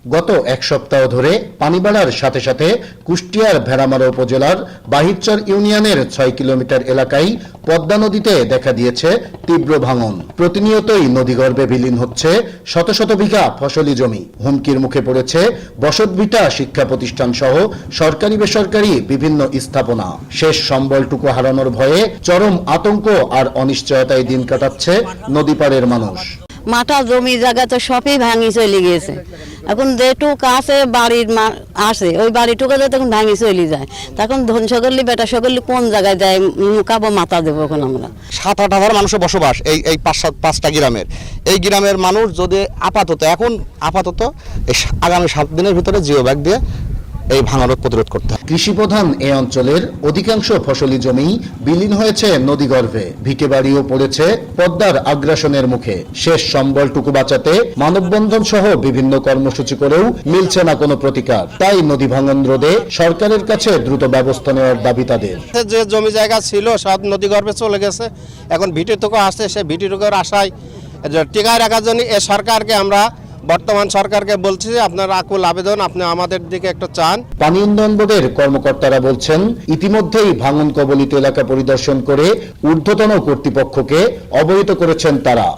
গত এক সপ্তাহ ধরে পানি বাড়ার সাথে সাথে কুষ্টিয়ার ভেড়ামারা উপজেলার বাহিরচর ইউনিয়নের 6 কিলোমিটার এলাকায় পদ্মা নদীতে দেখা দিয়েছে তীব্র ভাঙন। প্রতিনিয়তই নদীগর্ভে বিলীন হচ্ছে শত শত বিঘা ফসলি জমি। হুমকির মুখে পড়েছে বসতভিটা, শিক্ষা প্রতিষ্ঠান সহ সরকারি বেসরকারি বিভিন্ন স্থাপনা। শেষ সম্বলটুকু হারানোর ভয়ে চরম আতঙ্ক আর অনিশ্চয়তায় দিন কাটাচ্ছে নদীপাড়ের মানুষ। মাঠা জমি জায়গা তো সবই ভাঙি চলে গিয়েছে। এখন যেটুক আছে বাড়ির আসে ওই বাড়িটুকু তখন ভাঙি চলে যায়। তখন ধন সকলি বেটা সকলি কোন জায়গায় যায় মুখাবো মাথা দেবো এখন আমরা। 7-8 হাজার মানুষের বসবাস এই 5-7 গ্রামের। এই গ্রামের মানুষ যদি আপাতত এই আগামী 7 দিনের ভিতরে জিও ব্যাগ দিয়ে এই ভাঙন প্রতিরোধ করতে হবে। কৃষিপ্রধান এ অঞ্চলের অধিকাংশ ফসলি জমি বিলীন হয়েছে নদীগর্ভে। ভিটে বাড়িও পড়েছে পদ্মার আগ্রাসনের মুখে। শেষ সম্বলটুকু বাঁচাতে মানববন্ধন সহ বিভিন্ন কর্মসূচি করেও মিলছে না কোনো প্রতিকার। তাই নদী ভাঙন রোধে সরকারের কাছে দ্রুত ব্যবস্থা নেওয়ার দাবি তাদের। যে জমি জায়গা ছিল সব নদীগর্ভে চলে গেছে, এখন ভিটিটুকু আসছে, সে ভিটিটুকুর আশায় টিকায় রাখার জন্য এ সরকারকে আমরা বর্তমান সরকারকে বলছি যে আপনার আকুল আবেদন আপনি আমাদের দিকে একটু চান। পানি উন্নয়ন বোর্ডের কর্মকর্তারা বলছেন, ইতিমধ্যেই ভাঙন কবলিত এলাকা পরিদর্শন করে ঊর্ধ্বতন কর্তৃপক্ষকে অবহিত করেছেন তারা।